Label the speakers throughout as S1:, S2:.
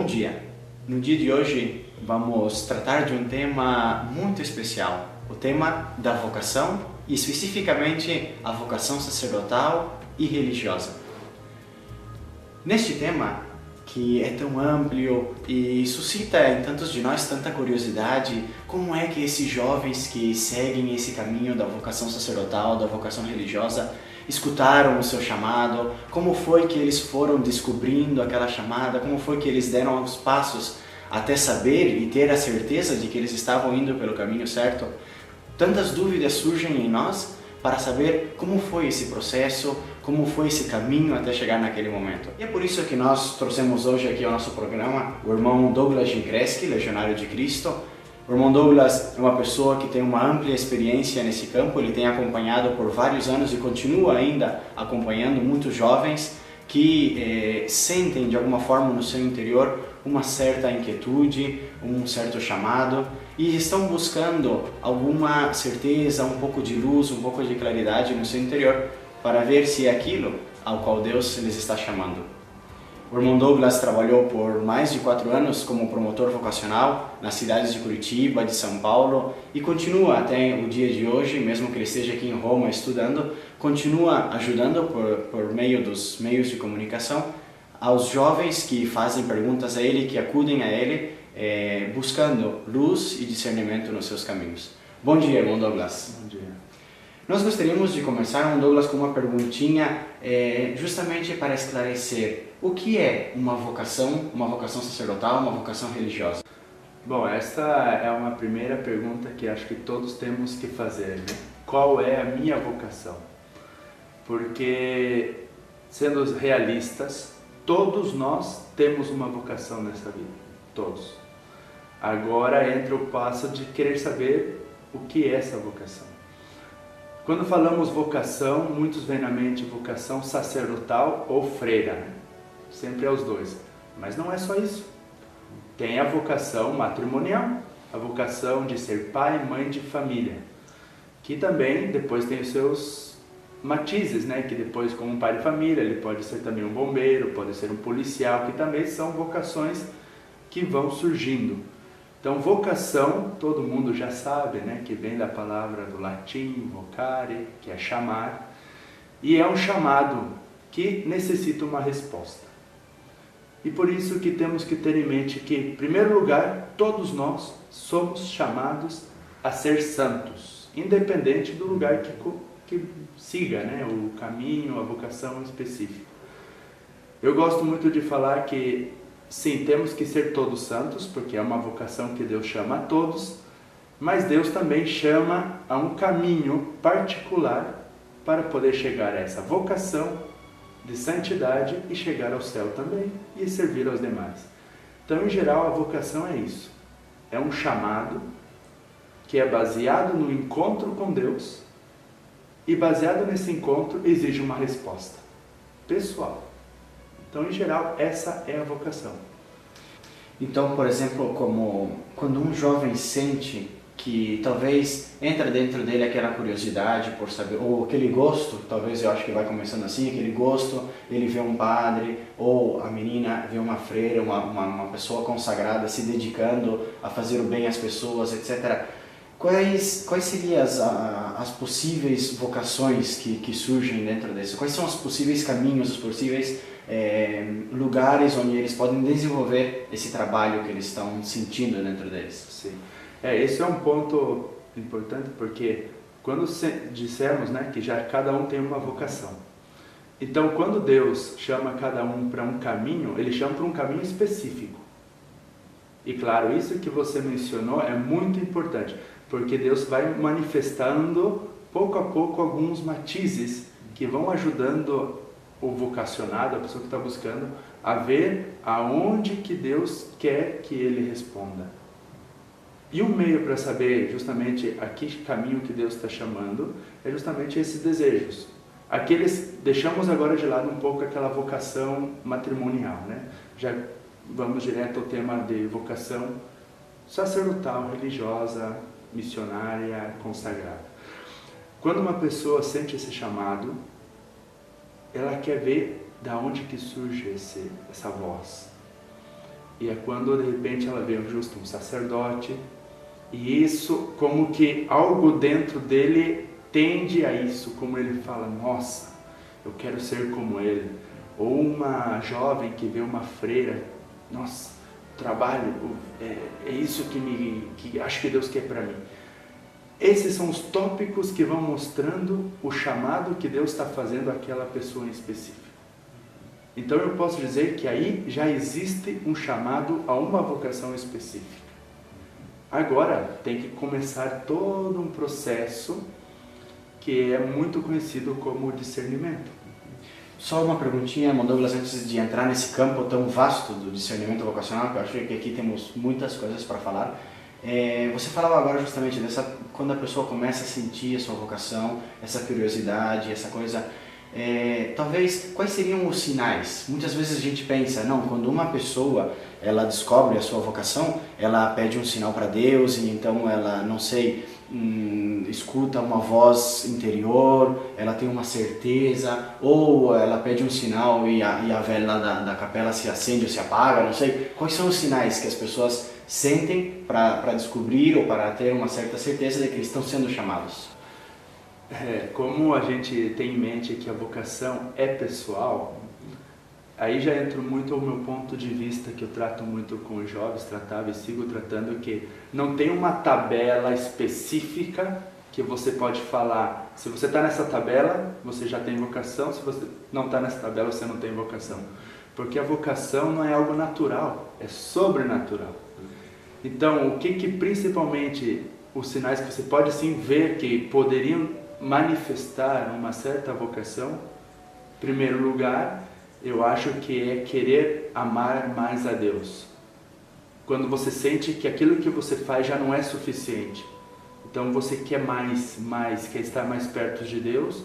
S1: Bom dia! No dia de hoje vamos tratar de um tema muito especial, o tema da vocação e especificamente a vocação sacerdotal e religiosa. Neste tema, que é tão amplo e suscita em tantos de nós tanta curiosidade, como é que esses jovens que seguem esse caminho da vocação sacerdotal, da vocação religiosa, escutaram o seu chamado, como foi que eles foram descobrindo aquela chamada, como foi que eles deram os passos até saber e ter a certeza de que eles estavam indo pelo caminho certo. Tantas dúvidas surgem em nós para saber como foi esse processo, como foi esse caminho até chegar naquele momento. E é por isso que nós trouxemos hoje aqui ao nosso programa o irmão Douglas Ginkreski, legionário de Cristo. O irmão Douglas é uma pessoa que tem uma ampla experiência nesse campo, ele tem acompanhado por vários anos e continua ainda acompanhando muitos jovens que sentem de alguma forma no seu interior uma certa inquietude, um certo chamado e estão buscando alguma certeza, um pouco de luz, um pouco de claridade no seu interior para ver se é aquilo ao qual Deus lhes está chamando. O irmão Douglas trabalhou por mais de 4 anos como promotor vocacional nas cidades de Curitiba, de São Paulo e continua até o dia de hoje, mesmo que ele esteja aqui em Roma estudando, continua ajudando por meio dos meios de comunicação aos jovens que fazem perguntas a ele, que acudem a ele, buscando luz e discernimento nos seus caminhos. Bom dia, irmão Douglas.
S2: Bom dia.
S1: Nós gostaríamos de começar, irmão Douglas, com uma perguntinha justamente para esclarecer o que é uma vocação sacerdotal, uma vocação religiosa.
S2: Bom, essa é uma primeira pergunta que acho que todos temos que fazer, né? Qual é a minha vocação? Porque, sendo realistas, todos nós temos uma vocação nessa vida, todos. Agora entra o passo de querer saber o que é essa vocação. Quando falamos vocação, muitos vêm na mente vocação sacerdotal ou freira, né? Sempre é os dois, mas não é só isso. Tem a vocação matrimonial, a vocação de ser pai e mãe de família, que também depois tem os seus matizes, né? Que depois, como pai de família, ele pode ser também um bombeiro, pode ser um policial, que também são vocações que vão surgindo. Então, vocação, todo mundo já sabe, né? Que vem da palavra do latim, vocare, que é chamar, e é um chamado que necessita uma resposta. E por isso que temos que ter em mente que, em primeiro lugar, todos nós somos chamados a ser santos, independente do lugar que siga, né? O caminho, a vocação específica. Eu gosto muito de falar que, sim, temos que ser todos santos, porque é uma vocação que Deus chama a todos, mas Deus também chama a um caminho particular para poder chegar a essa vocação de santidade e chegar ao céu também e servir aos demais. Então, em geral, a vocação é isso. É um chamado que é baseado no encontro com Deus e, baseado nesse encontro, exige uma resposta pessoal. Então, em geral, essa é a vocação.
S1: Então, por exemplo, como quando um jovem sente que talvez entra dentro dele aquela curiosidade por saber, ou aquele gosto, talvez eu acho que vai começando assim, aquele gosto, ele vê um padre, ou a menina vê uma freira, uma pessoa consagrada se dedicando a fazer o bem às pessoas, etc. Quais seriam as possíveis vocações que surgem dentro disso? Quais são os possíveis caminhos, os possíveis lugares onde eles podem desenvolver esse trabalho que eles estão sentindo dentro deles?
S2: Sim. Esse é um ponto importante, porque quando dissemos, né, que já cada um tem uma vocação. Então, quando Deus chama cada um para um caminho, Ele chama para um caminho específico. E claro, isso que você mencionou é muito importante, porque Deus vai manifestando pouco a pouco alguns matizes que vão ajudando o vocacionado, a pessoa que está buscando, a ver aonde que Deus quer que ele responda. E o meio para saber justamente a que caminho que Deus está chamando é justamente esses desejos. Aqueles, deixamos agora de lado um pouco aquela vocação matrimonial, né? Já vamos direto ao tema de vocação sacerdotal, religiosa, missionária, consagrada. Quando uma pessoa sente esse chamado, ela quer ver da onde que surge essa voz. E é quando de repente ela vê justo um sacerdote, e isso como que algo dentro dele tende a isso, como ele fala, nossa, eu quero ser como ele. Ou uma jovem que vê uma freira, nossa, trabalho, é isso que acho que Deus quer para mim. Esses são os tópicos que vão mostrando o chamado que Deus está fazendo àquela pessoa em específico. Então eu posso dizer que aí já existe um chamado a uma vocação específica. Agora tem que começar todo um processo que é muito conhecido como discernimento.
S1: Só uma perguntinha, irmão Douglas, antes de entrar nesse campo tão vasto do discernimento vocacional, que eu acho que aqui temos muitas coisas para falar. Você falava agora justamente dessa, quando a pessoa começa a sentir a sua vocação, essa curiosidade, essa coisa, talvez, quais seriam os sinais? Muitas vezes a gente pensa, não, quando uma pessoa, ela descobre a sua vocação, ela pede um sinal para Deus, e então ela, não sei, escuta uma voz interior, ela tem uma certeza, ou ela pede um sinal e a vela da capela se acende ou se apaga, não sei. Quais são os sinais que as pessoas sentem para descobrir ou para ter uma certa certeza de que eles estão sendo chamados?
S2: Como a gente tem em mente que a vocação é pessoal, aí já entra muito o meu ponto de vista, que eu trato muito com os jovens, tratava e sigo tratando, que não tem uma tabela específica que você pode falar, se você está nessa tabela, você já tem vocação, se você não está nessa tabela, você não tem vocação. Porque a vocação não é algo natural, é sobrenatural. Então, o que principalmente os sinais que você pode sim ver que poderiam manifestar uma certa vocação, em primeiro lugar, eu acho que é querer amar mais a Deus. Quando você sente que aquilo que você faz já não é suficiente, então você quer mais, quer estar mais perto de Deus,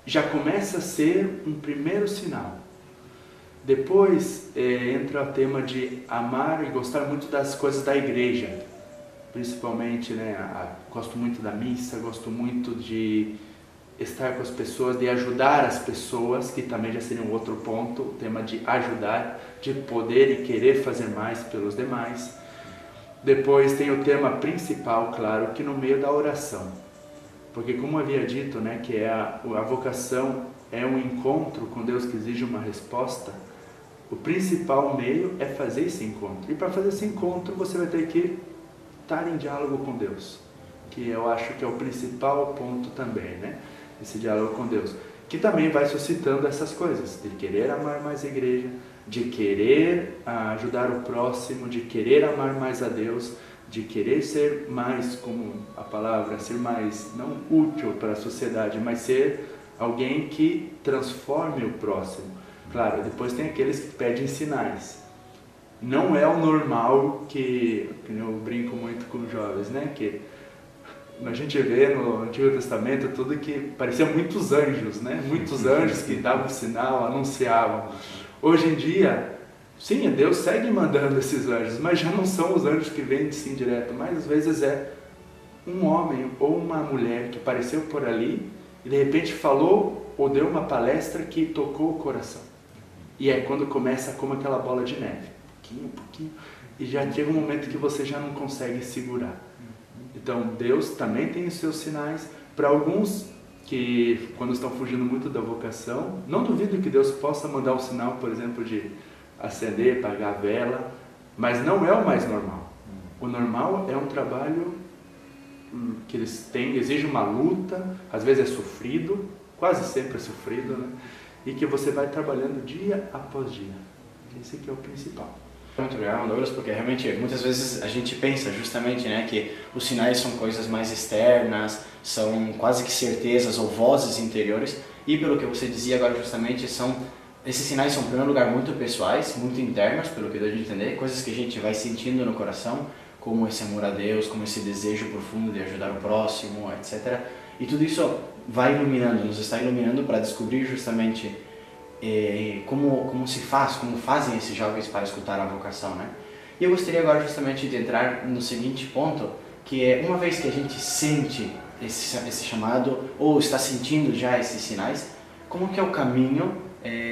S2: já começa a ser um primeiro sinal. Depois entra o tema de amar e gostar muito das coisas da igreja, principalmente, gosto muito da missa, gosto muito de estar com as pessoas, de ajudar as pessoas, que também já seria um outro ponto, o tema de ajudar, de poder e querer fazer mais pelos demais. Depois tem o tema principal, claro, que no meio da oração, porque como havia dito, que a vocação é um encontro com Deus que exige uma resposta, o principal meio é fazer esse encontro, e para fazer esse encontro você vai ter que estar em diálogo com Deus, que eu acho que é o principal ponto também, esse diálogo com Deus, que também vai suscitando essas coisas, de querer amar mais a igreja, de querer ajudar o próximo, de querer amar mais a Deus, de querer ser mais, como a palavra, ser mais, não útil para a sociedade, mas ser alguém que transforme o próximo. Claro, depois tem aqueles que pedem sinais. Não é o normal que eu brinco muito com os jovens, que a gente vê no Antigo Testamento tudo que parecia muitos anjos, muitos anjos que davam sinal, anunciavam. Hoje em dia, sim, Deus segue mandando esses anjos, mas já não são os anjos que vêm assim direto, mas às vezes é um homem ou uma mulher que apareceu por ali e de repente falou ou deu uma palestra que tocou o coração. E é quando começa como aquela bola de neve, pouquinho, e já chega um momento que você já não consegue segurar. Então Deus também tem os seus sinais. Para alguns que quando estão fugindo muito da vocação, não duvido que Deus possa mandar um sinal, por exemplo, de acender, apagar a vela, mas não é o mais normal. O normal é um trabalho que eles têm, exige uma luta, às vezes é sofrido, quase sempre é sofrido, e que você vai trabalhando dia após dia. Esse aqui é o principal.
S1: Muito legal, Douglas, porque realmente muitas vezes a gente pensa justamente que os sinais são coisas mais externas, são quase que certezas ou vozes interiores, e pelo que você dizia agora justamente, esses sinais são em primeiro lugar muito pessoais, muito internos, pelo que deu de entender, coisas que a gente vai sentindo no coração, como esse amor a Deus, como esse desejo profundo de ajudar o próximo, etc. E tudo isso vai iluminando, nos está iluminando para descobrir justamente como se faz, como fazem esses jovens para escutar a vocação, E eu gostaria agora justamente de entrar no seguinte ponto, que é uma vez que a gente sente esse chamado, ou está sentindo já esses sinais, como que é o caminho,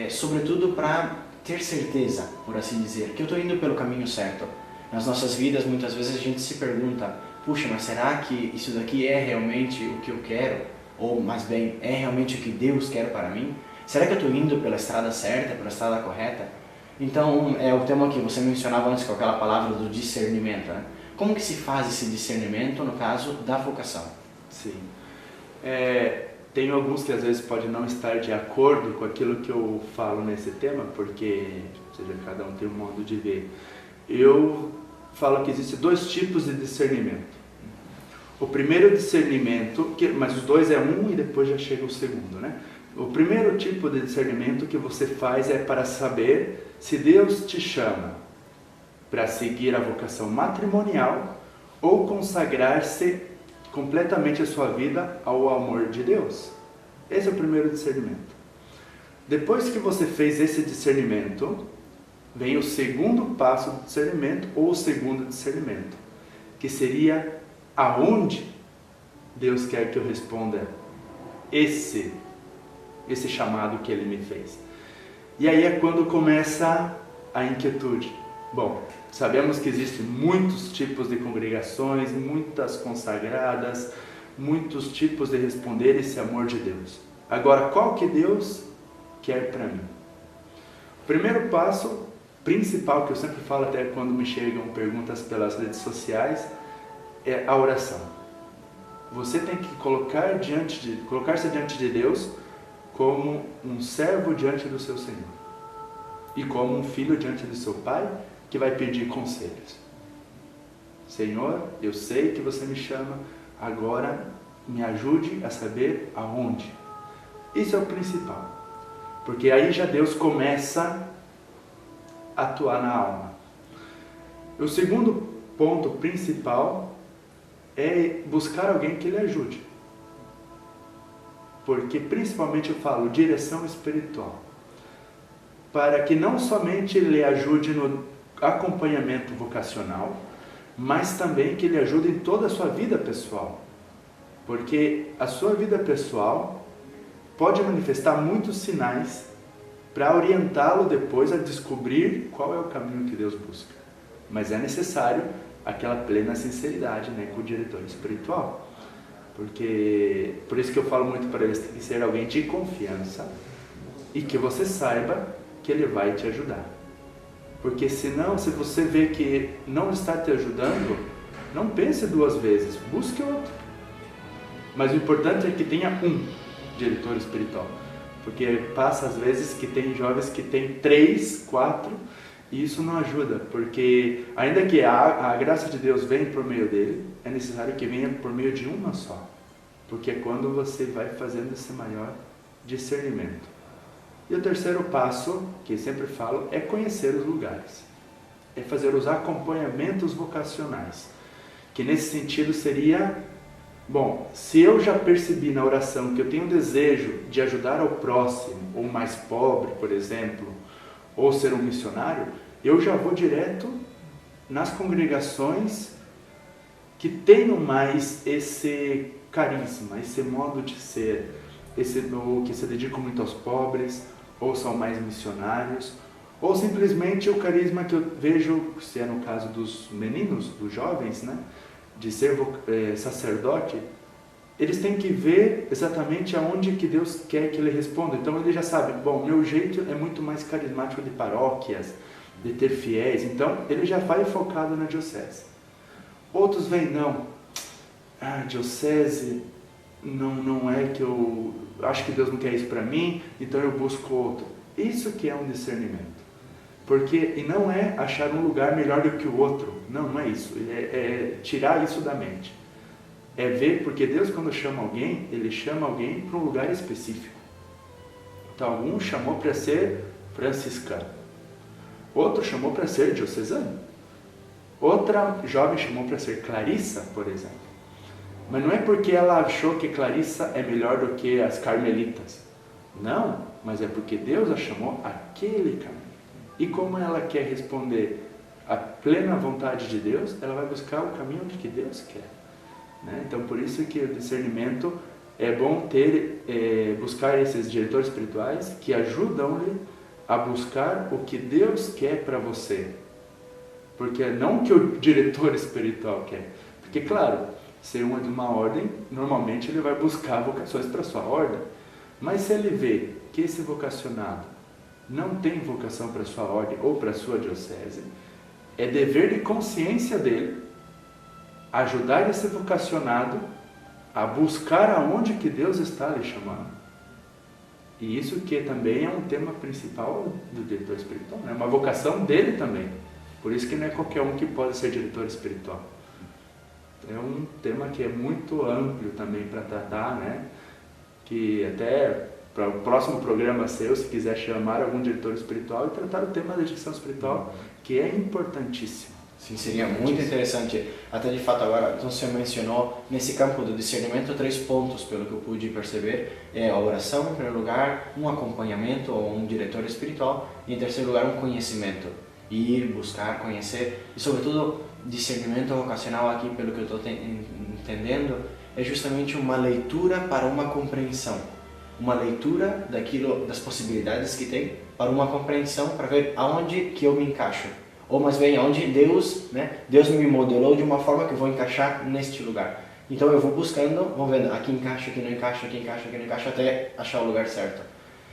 S1: sobretudo para ter certeza, por assim dizer, que eu estou indo pelo caminho certo. Nas nossas vidas, muitas vezes a gente se pergunta, puxa, mas será que isso daqui é realmente o que eu quero? Ou, mais bem, é realmente o que Deus quer para mim? Será que eu estou indo pela estrada certa, pela estrada correta? Então, é o tema que você mencionava antes, com aquela palavra do discernimento, né? Como que se faz esse discernimento no caso da vocação?
S2: Sim. Tem alguns que às vezes podem não estar de acordo com aquilo que eu falo nesse tema, porque seja, cada um tem um modo de ver. Eu falo que existem dois tipos de discernimento. O primeiro discernimento, mas os dois é um e depois já chega o segundo, né? O primeiro tipo de discernimento que você faz é para saber se Deus te chama para seguir a vocação matrimonial ou consagrar-se completamente a sua vida ao amor de Deus. Esse é o primeiro discernimento. Depois que você fez esse discernimento, vem o segundo passo do discernimento ou o segundo discernimento, que seria aonde Deus quer que eu responda esse chamado que Ele me fez. E aí é quando começa a inquietude. Bom, sabemos que existem muitos tipos de congregações, muitas consagradas, muitos tipos de responder esse amor de Deus. Agora, qual que Deus quer para mim? O primeiro passo principal, que eu sempre falo até quando me chegam perguntas pelas redes sociais, é a oração. Você tem que colocar-se diante de Deus como um servo diante do seu Senhor e como um filho diante do seu pai que vai pedir conselhos. Senhor, eu sei que você me chama, agora me ajude a saber aonde. Isso é o principal, porque aí já Deus começa a atuar na alma. O segundo ponto principal é buscar alguém que lhe ajude. Porque principalmente eu falo direção espiritual. Para que não somente lhe ajude no acompanhamento vocacional, mas também que lhe ajude em toda a sua vida pessoal. Porque a sua vida pessoal pode manifestar muitos sinais para orientá-lo depois a descobrir qual é o caminho que Deus busca. Mas é necessário aquela plena sinceridade, né, com o diretor espiritual. Porque, por isso que eu falo muito para eles, tem que ser alguém de confiança e que você saiba que ele vai te ajudar. Porque senão, se você vê que não está te ajudando, não pense duas vezes, busque outro. Mas o importante é que tenha um diretor espiritual. Porque passa às vezes que tem jovens que tem 3, 4, e isso não ajuda. Porque ainda que a graça de Deus venha por meio dele, é necessário que venha por meio de uma só. Porque é quando você vai fazendo esse maior discernimento. E o terceiro passo, que eu sempre falo, é conhecer os lugares. É fazer os acompanhamentos vocacionais. Que nesse sentido seria, bom, se eu já percebi na oração que eu tenho desejo de ajudar ao próximo, ou mais pobre, por exemplo, ou ser um missionário, eu já vou direto nas congregações que tenham mais esse carisma, esse modo de ser, que se dedicam muito aos pobres, ou são mais missionários, ou simplesmente o carisma que eu vejo, se é no caso dos meninos, dos jovens, né, de ser sacerdote, eles têm que ver exatamente aonde que Deus quer que ele responda. Então ele já sabe, bom, meu jeito é muito mais carismático de paróquias, de ter fiéis, então ele já vai focado na diocese. Outros vêm, não, a diocese não é que eu acho que Deus não quer isso para mim, então eu busco outro. Isso que é um discernimento. E não é achar um lugar melhor do que o outro, não é isso, é tirar isso da mente. É ver, porque Deus quando chama alguém, Ele chama alguém para um lugar específico. Então, um chamou para ser franciscano, outro chamou para ser diocesano, outra jovem chamou para ser clarissa, por exemplo. Mas não é porque ela achou que Clarissa é melhor do que as carmelitas. Não, mas é porque Deus a chamou aquele caminho. E como ela quer responder à plena vontade de Deus, ela vai buscar o caminho que Deus quer. Né? Então, por isso que o discernimento é bom buscar esses diretores espirituais que ajudam-lhe a buscar o que Deus quer para você. Porque não o que o diretor espiritual quer. Porque, claro, se um é de uma ordem, normalmente ele vai buscar vocações para a sua ordem. Mas se ele vê que esse vocacionado não tem vocação para a sua ordem ou para a sua diocese, é dever de consciência dele ajudar esse vocacionado a buscar aonde que Deus está lhe chamando. E isso que também é um tema principal do diretor espiritual, é uma vocação dele também. Por isso que não é qualquer um que pode ser diretor espiritual. É um tema que é muito amplo também para tratar, né? Que até para o próximo programa seu, se quiser chamar algum diretor espiritual e tratar o tema da direção espiritual, que é importantíssimo.
S1: Sim, seria muito interessante. Até de fato agora, então você mencionou nesse campo do discernimento 3 pontos, pelo que eu pude perceber. É a oração em primeiro lugar, um acompanhamento ou um diretor espiritual e em terceiro lugar um conhecimento. Ir, buscar, conhecer e sobretudo discernimento vocacional aqui, pelo que eu estou entendendo, é justamente uma leitura para uma compreensão. Uma leitura daquilo, das possibilidades que tem para uma compreensão, para ver aonde que eu me encaixo. Ou mais bem, aonde Deus, né? Deus me modelou de uma forma que eu vou encaixar neste lugar. Então eu vou buscando, vou vendo, aqui encaixa, aqui não encaixa, aqui encaixa, aqui não encaixa, até achar o lugar certo.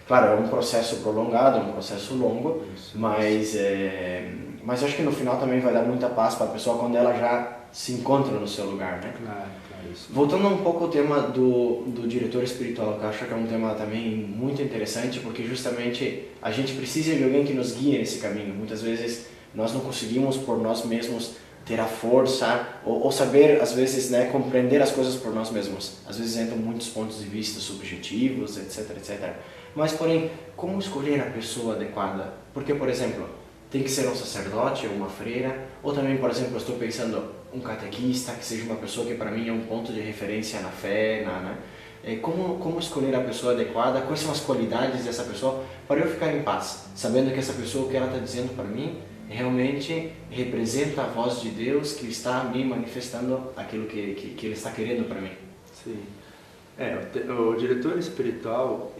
S1: Claro, é um processo prolongado, é um processo longo, mas eu acho que no final também vai dar muita paz para a pessoa quando ela já se encontra no seu lugar, né?
S2: Claro, isso.
S1: Voltando um pouco ao tema do diretor espiritual, que eu acho que é um tema também muito interessante, porque justamente a gente precisa de alguém que nos guie nesse caminho. Muitas vezes nós não conseguimos por nós mesmos ter a força ou saber, às vezes, né, compreender as coisas por nós mesmos. Às vezes entram muitos pontos de vista subjetivos, etc, etc. Mas, porém, como escolher a pessoa adequada? Porque, por exemplo, tem que ser um sacerdote ou uma freira, ou também, por exemplo, eu estou pensando um catequista, que seja uma pessoa que para mim é um ponto de referência na fé, como escolher a pessoa adequada, quais são as qualidades dessa pessoa, para eu ficar em paz, sabendo que essa pessoa, o que ela está dizendo para mim, realmente representa a voz de Deus que está me manifestando aquilo que Ele está querendo para mim.
S2: Sim. O diretor espiritual,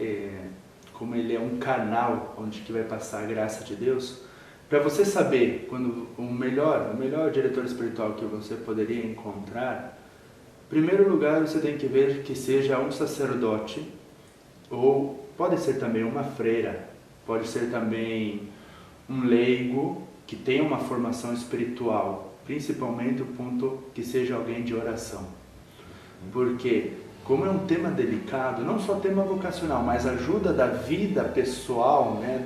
S2: como ele é um canal onde que vai passar a graça de Deus, para você saber quando o melhor diretor espiritual que você poderia encontrar, em primeiro lugar você tem que ver que seja um sacerdote, ou pode ser também uma freira, pode ser também um leigo que tenha uma formação espiritual, principalmente o ponto que seja alguém de oração. Porque, como é um tema delicado, não só tema vocacional, mas ajuda da vida pessoal, né,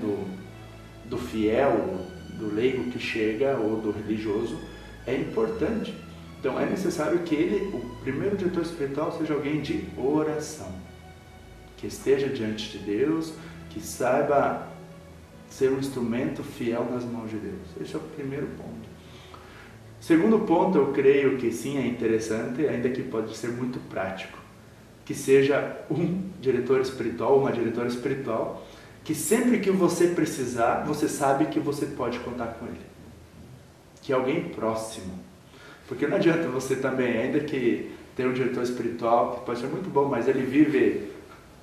S2: do fiel, do leigo que chega, ou do religioso, é importante. Então é necessário que o primeiro diretor espiritual, seja alguém de oração, que esteja diante de Deus, que saiba ser um instrumento fiel nas mãos de Deus. Esse é o primeiro ponto. Segundo ponto, eu creio que sim, é interessante, ainda que pode ser muito prático, que seja um diretor espiritual ou uma diretora espiritual, que sempre que você precisar, você sabe que você pode contar com ele. Que é alguém próximo. Porque não adianta você também, ainda que tenha um diretor espiritual, que pode ser muito bom, mas ele vive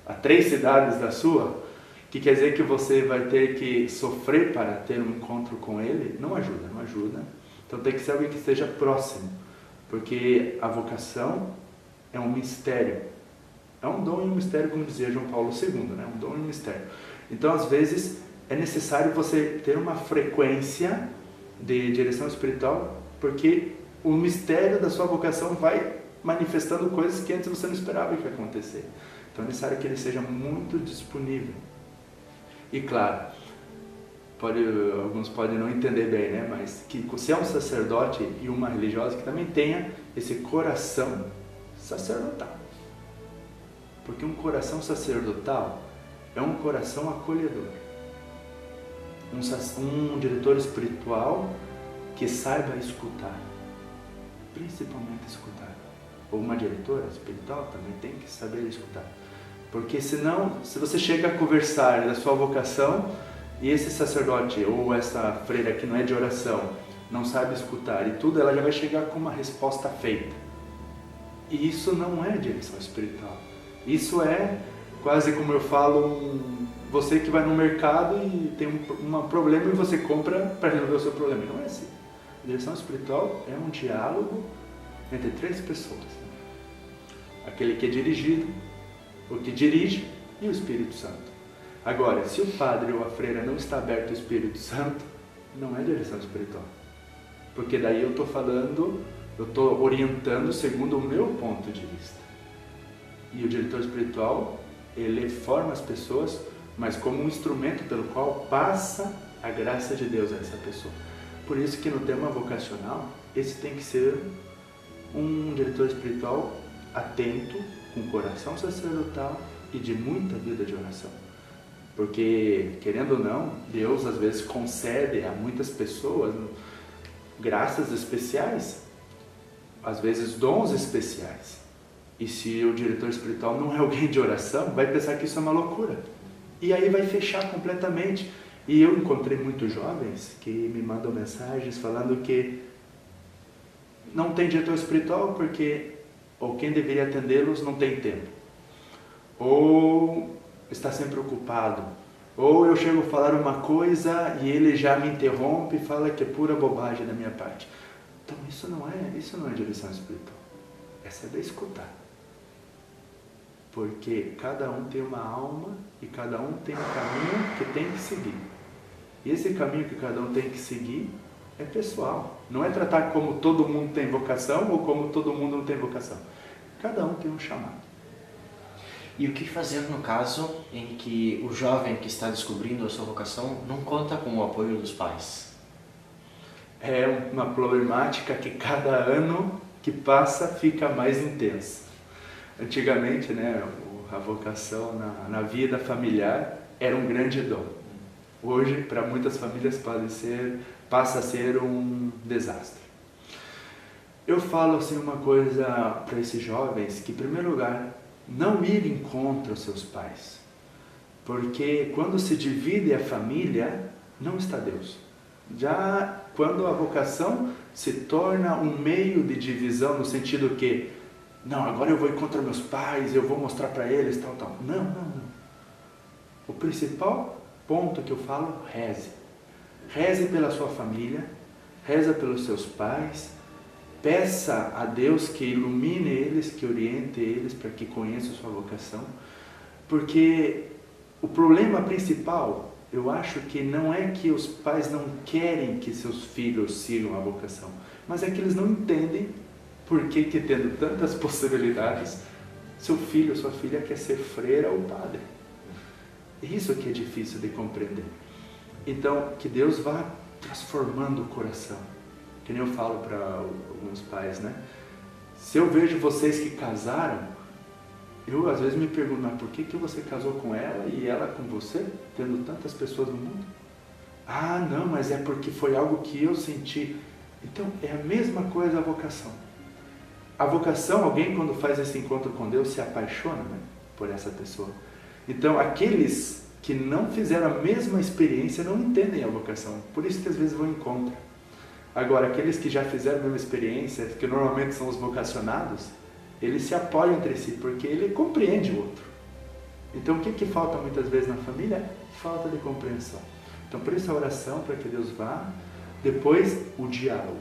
S2: a 3 cidades da sua, que quer dizer que você vai ter que sofrer para ter um encontro com ele, não ajuda. Então tem que ser alguém que esteja próximo, porque a vocação é um mistério. É um dom e um mistério, como dizia João Paulo II, né? Um dom e um mistério. Então, às vezes, é necessário você ter uma frequência de direção espiritual, porque o mistério da sua vocação vai manifestando coisas que antes você não esperava que ia acontecer. Então, é necessário que ele seja muito disponível. E claro, alguns podem não entender bem, né? Mas que se é um sacerdote e uma religiosa, que também tenha esse coração sacerdotal. Porque um coração sacerdotal é um coração acolhedor. Um diretor espiritual que saiba escutar, principalmente escutar. Ou uma diretora espiritual também tem que saber escutar. Porque senão, se você chega a conversar da sua vocação e esse sacerdote ou essa freira que não é de oração não sabe escutar e tudo, ela já vai chegar com uma resposta feita. E isso não é direção espiritual. Isso é Quase como eu falo, você que vai no mercado e tem um problema e você compra para resolver o seu problema. Não é assim. A direção espiritual é um diálogo entre 3 pessoas. Aquele que é dirigido, o que dirige e o Espírito Santo. Agora, se o padre ou a freira não está aberto ao Espírito Santo, não é direção espiritual. Porque daí eu estou orientando segundo o meu ponto de vista. E o diretor espiritual, ele forma as pessoas, mas como um instrumento pelo qual passa a graça de Deus a essa pessoa. Por isso que no tema vocacional, esse tem que ser um diretor espiritual atento, com coração sacerdotal e de muita vida de oração. Porque, querendo ou não, Deus às vezes concede a muitas pessoas graças especiais, às vezes dons especiais. E se o diretor espiritual não é alguém de oração, vai pensar que isso é uma loucura. E aí vai fechar completamente. E eu encontrei muitos jovens que me mandam mensagens falando que não tem diretor espiritual porque ou quem deveria atendê-los não tem tempo. Ou está sempre ocupado. Ou eu chego a falar uma coisa e ele já me interrompe e fala que é pura bobagem da minha parte. Então isso não é direção espiritual. Essa é da escutar. Porque cada um tem uma alma e cada um tem um caminho que tem que seguir. E esse caminho que cada um tem que seguir é pessoal. Não é tratar como todo mundo tem vocação ou como todo mundo não tem vocação. Cada um tem um chamado.
S1: E o que fazer no caso em que o jovem que está descobrindo a sua vocação não conta com o apoio dos pais?
S2: É uma problemática que cada ano que passa fica mais intensa. Antigamente, né, a vocação na vida familiar era um grande dom. Hoje, para muitas famílias, passa a ser um desastre. Eu falo assim uma coisa para esses jovens, que em primeiro lugar, não irem contra os seus pais. Porque quando se divide a família, não está Deus. Já quando a vocação se torna um meio de divisão, no sentido que, não, agora eu vou ir contra meus pais, eu vou mostrar para eles, tal. Não. O principal ponto que eu falo, reze. Reze pela sua família, reza pelos seus pais, peça a Deus que ilumine eles, que oriente eles para que conheçam sua vocação. Porque o problema principal, eu acho que não é que os pais não querem que seus filhos sigam a vocação, mas é que eles não entendem por que tendo tantas possibilidades, seu filho ou sua filha quer ser freira ou padre. Isso que é difícil de compreender. Então, que Deus vá transformando o coração. Que nem eu falo para alguns pais, né? Se eu vejo vocês que casaram, eu às vezes me pergunto, mas por que você casou com ela e ela com você, tendo tantas pessoas no mundo? Ah, não, mas é porque foi algo que eu senti. Então, é a mesma coisa a vocação. A vocação, alguém quando faz esse encontro com Deus se apaixona, né, por essa pessoa. Então, aqueles que não fizeram a mesma experiência não entendem a vocação. Por isso que às vezes vão em contra. Agora, aqueles que já fizeram a mesma experiência, que normalmente são os vocacionados, eles se apoiam entre si, porque ele compreende o outro. Então, o que falta muitas vezes na família? Falta de compreensão. Então, por isso a oração, para que Deus vá. Depois, o diálogo.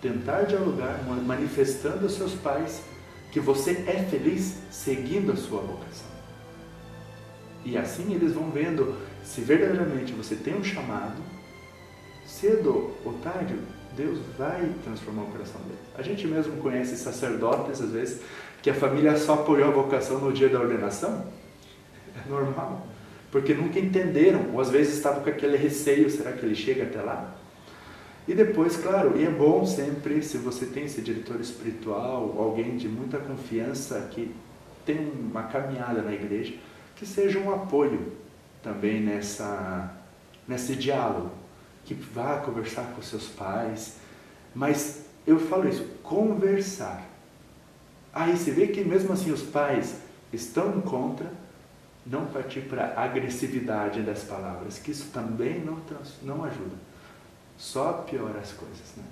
S2: Tentar dialogar, manifestando aos seus pais que você é feliz seguindo a sua vocação. E assim eles vão vendo se verdadeiramente você tem um chamado, cedo ou tarde, Deus vai transformar o coração dele. A gente mesmo conhece sacerdotes, às vezes, que a família só apoiou a vocação no dia da ordenação. É normal. Porque nunca entenderam, ou às vezes estavam com aquele receio, será que ele chega até lá? E depois, claro, e é bom sempre, se você tem esse diretor espiritual, alguém de muita confiança, que tem uma caminhada na igreja, que seja um apoio também nesse diálogo, que vá conversar com seus pais, mas eu falo isso, conversar. Aí você vê que mesmo assim os pais estão em contra, não partir para a agressividade das palavras, que isso também não ajuda, só piora as coisas, né?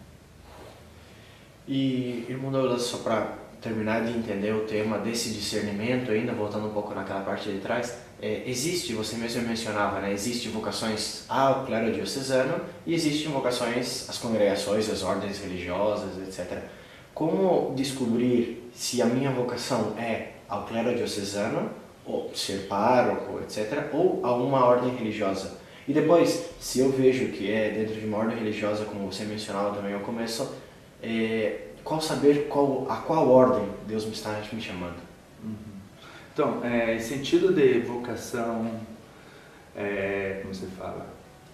S1: E, irmão Douglas, só para terminar de entender o tema desse discernimento, ainda voltando um pouco naquela parte de trás, existe, você mesmo mencionava, né, existe vocações ao clero diocesano e existem vocações às congregações, às ordens religiosas, etc. Como descobrir se a minha vocação é ao clero diocesano, ou ser pároco, etc., ou a uma ordem religiosa? E depois, se eu vejo que é dentro de uma ordem religiosa, como você mencionava também ao começo, qual saber a qual ordem Deus me está me chamando?
S2: Então, em sentido de vocação, como se fala,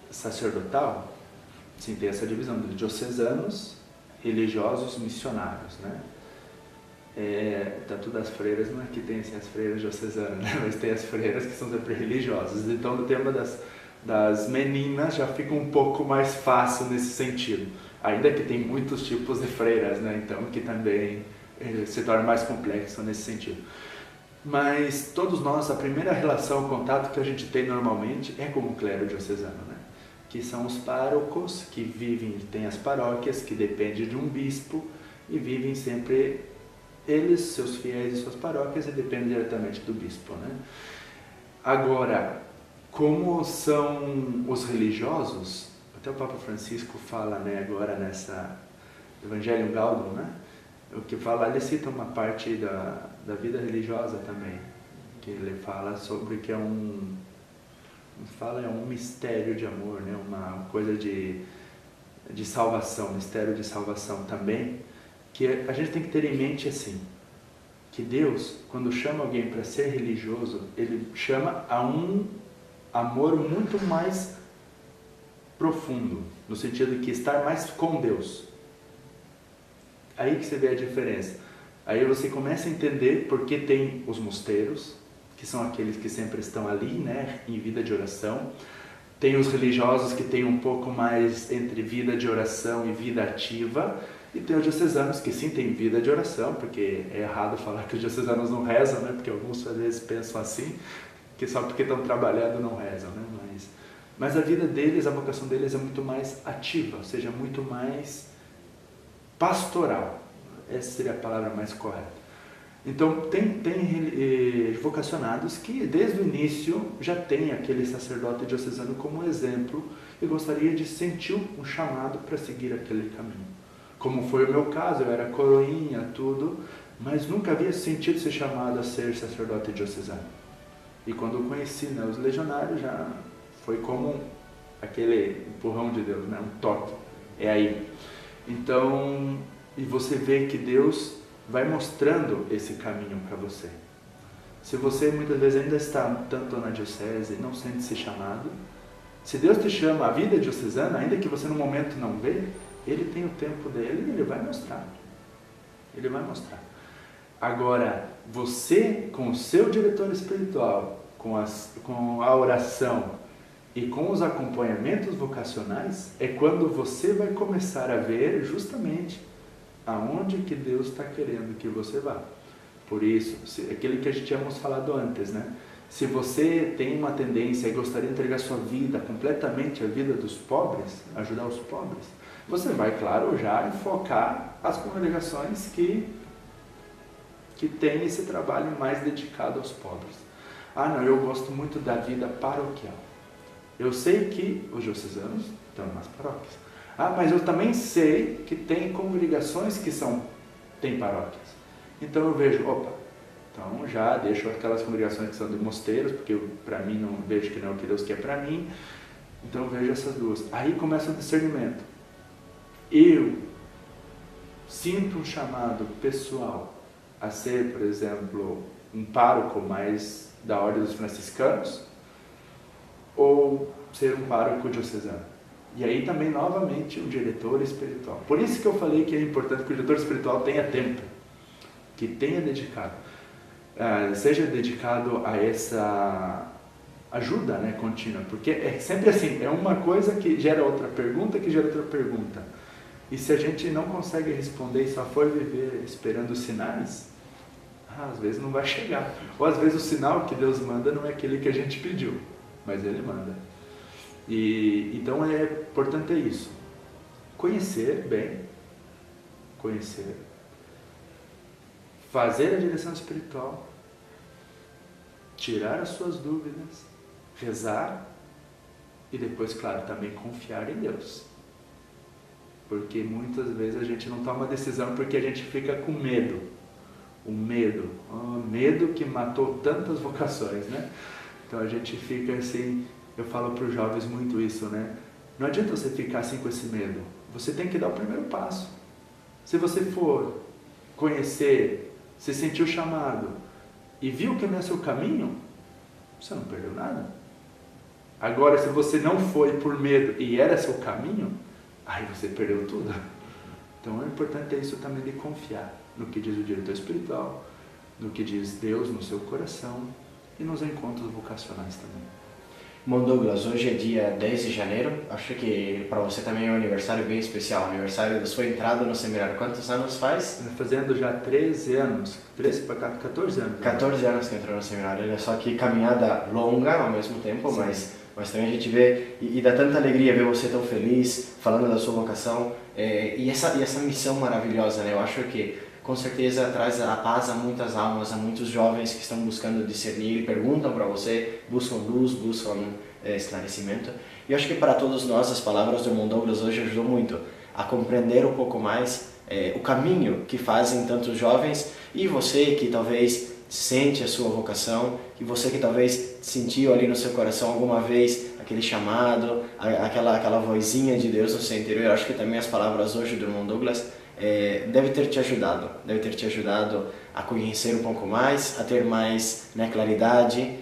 S2: sacerdotal, sim, tem essa divisão de diocesanos, religiosos, missionários, né? Tanto das freiras, não é que tem assim, as freiras diocesanas, né? Mas tem as freiras que são sempre religiosas. Então, no tema das meninas já fica um pouco mais fácil nesse sentido. Ainda que tem muitos tipos de freiras, né? Então que também se torna mais complexo nesse sentido. Mas todos nós, a primeira relação, o contato que a gente tem normalmente é com o clero diocesano, né? Que são os párocos que vivem, tem as paróquias que dependem de um bispo e vivem sempre eles, seus fiéis e suas paróquias, e dependem diretamente do bispo, né? Agora, como são os religiosos, até o Papa Francisco fala, né, agora nessa Evangelho Gaudium, né, o que fala, ele cita uma parte da vida religiosa também, que ele fala sobre que é um mistério de amor, né, uma coisa de salvação, mistério de salvação também, que a gente tem que ter em mente assim, que Deus, quando chama alguém para ser religioso, ele chama a um amor muito mais profundo, no sentido de que estar mais com Deus. Aí que você vê a diferença. Aí você começa a entender por que tem os mosteiros, que são aqueles que sempre estão ali, né, em vida de oração. Tem os religiosos que têm um pouco mais entre vida de oração e vida ativa. E tem os diocesanos que sim têm vida de oração, porque é errado falar que os diocesanos não rezam, né, porque alguns às vezes pensam assim, que só porque estão trabalhando não rezam, né? Mas a vida deles, a vocação deles é muito mais ativa, ou seja, muito mais pastoral. Essa seria a palavra mais correta. Então, tem vocacionados que desde o início já tem aquele sacerdote diocesano como exemplo e gostaria de sentir um chamado para seguir aquele caminho. Como foi o meu caso, eu era coroinha, tudo, mas nunca havia sentido ser chamado a ser sacerdote diocesano. E quando eu conheci, né, os legionários, já foi como aquele empurrão de Deus, né, um toque, é aí. Então, e você vê que Deus vai mostrando esse caminho para você. Se você muitas vezes ainda está tanto na diocese e não sente-se chamado, se Deus te chama a vida diocesana, ainda que você no momento não vê, Ele tem o tempo dele e Ele vai mostrar. Ele vai mostrar. Agora, você, com o seu diretor espiritual, com a oração e com os acompanhamentos vocacionais, é quando você vai começar a ver justamente aonde que Deus está querendo que você vá. Por isso, aquilo que a gente tínhamos falado antes, né? Se você tem uma tendência e gostaria de entregar sua vida completamente à vida dos pobres, ajudar os pobres, você vai, claro, já enfocar as congregações que tem esse trabalho mais dedicado aos pobres. Ah, não, eu gosto muito da vida paroquial. Eu sei que os diocesanos estão nas paróquias. Ah, mas eu também sei que tem congregações que têm paróquias. Então eu vejo, então já deixo aquelas congregações que são de mosteiros, porque para mim não vejo que não é o que Deus quer para mim. Então eu vejo essas duas. Aí começa o discernimento. Eu sinto um chamado pessoal a ser, por exemplo, um pároco mais da ordem dos franciscanos, ou ser um pároco diocesano. E aí também, novamente, o diretor espiritual. Por isso que eu falei que é importante que o diretor espiritual tenha tempo, que tenha dedicado, seja dedicado a essa ajuda, né, contínua, porque é sempre assim, é uma coisa que gera outra pergunta, que gera outra pergunta. E se a gente não consegue responder e só for viver esperando os sinais, às vezes não vai chegar. Ou às vezes o sinal que Deus manda não é aquele que a gente pediu, mas Ele manda. E então importante é isso. Conhecer bem, fazer a direção espiritual, tirar as suas dúvidas, rezar e depois, claro, também confiar em Deus. Porque muitas vezes a gente não toma decisão porque a gente fica com medo. O medo que matou tantas vocações, né? Então a gente fica assim, eu falo para os jovens muito isso, né? Não adianta você ficar assim com esse medo. Você tem que dar o primeiro passo. Se você for conhecer, se sentiu chamado e viu que não é seu caminho, você não perdeu nada. Agora, se você não foi por medo e era seu caminho, aí você perdeu tudo. Então é importante isso também de confiar no que diz o diretor espiritual, no que diz Deus no seu coração e nos encontros vocacionais também.
S1: Bom, Douglas, hoje é dia 10 de janeiro, acho que para você também é um aniversário bem especial, aniversário da sua entrada no seminário. Quantos anos faz?
S2: Fazendo já 13 anos, 13 para 14 anos.
S1: 14 anos que entrou no seminário, olha só que caminhada longa ao mesmo tempo, mas também a gente vê, e dá tanta alegria ver você tão feliz, falando da sua vocação, e essa missão maravilhosa, né? Eu acho que com certeza traz a paz a muitas almas, a muitos jovens que estão buscando discernir, perguntam para você, buscam luz, buscam esclarecimento. E eu acho que para todos nós as palavras do irmão Douglas hoje ajudam muito a compreender um pouco mais o caminho que fazem tantos jovens, e você que talvez sente a sua vocação, e você que talvez sentiu ali no seu coração alguma vez aquele chamado, aquela vozinha de Deus no seu interior. Eu acho que também as palavras hoje do irmão Douglas deve ter te ajudado a conhecer um pouco mais, a ter mais claridade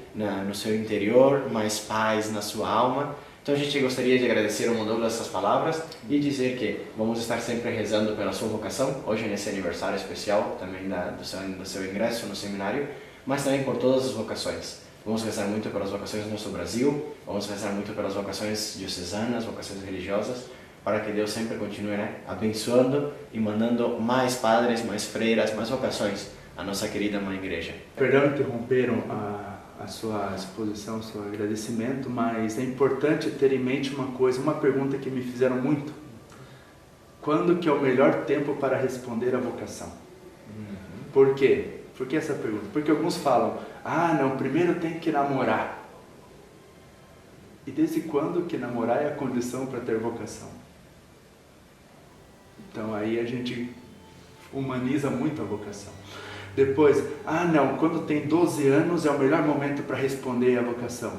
S1: no seu interior, mais paz na sua alma. Então a gente gostaria de agradecer ao irmão Douglas essas palavras e dizer que vamos estar sempre rezando pela sua vocação, hoje nesse aniversário especial também do seu ingresso no seminário, mas também por todas as vocações. Vamos rezar muito pelas vocações do nosso Brasil, vamos rezar muito pelas vocações diocesanas, vocações religiosas, para que Deus sempre continue abençoando e mandando mais padres, mais freiras, mais vocações à nossa querida Mãe Igreja.
S2: Perdão, interromperam a sua exposição, o seu agradecimento, mas é importante ter em mente uma coisa, uma pergunta que me fizeram muito. Quando que é o melhor tempo para responder à vocação? Por quê? Por que essa pergunta? Porque alguns falam, não, primeiro tem que namorar. E desde quando que namorar é a condição para ter vocação? Então aí a gente humaniza muito a vocação. Depois, não, quando tem 12 anos é o melhor momento para responder à vocação.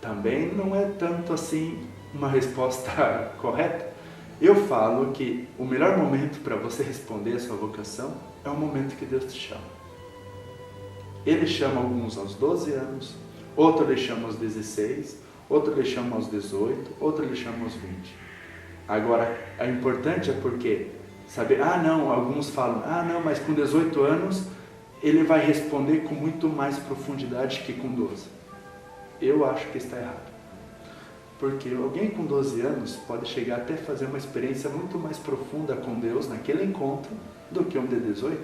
S2: Também não é tanto assim uma resposta correta. Eu falo que o melhor momento para você responder a sua vocação é o momento que Deus te chama. Ele chama alguns aos 12 anos, outro ele chama aos 16, outro ele chama aos 18, outro ele chama aos 20. Agora, é importante porque saber, não, alguns falam, não, mas com 18 anos ele vai responder com muito mais profundidade que com 12. Eu acho que está errado. Porque alguém com 12 anos pode chegar até fazer uma experiência muito mais profunda com Deus naquele encontro do que um de 18,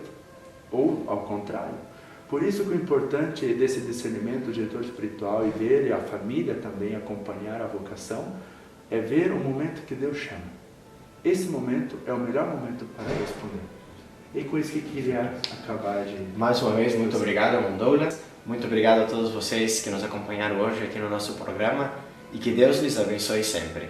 S2: ou ao contrário. Por isso que o importante desse discernimento do diretor espiritual e ver a família também acompanhar a vocação é ver o momento que Deus chama. Esse momento é o melhor momento para responder. E com isso que queria acabar de...
S1: Mais uma vez, muito obrigado, irmão Douglas. Muito obrigado a todos vocês que nos acompanharam hoje aqui no nosso programa e que Deus lhes abençoe sempre.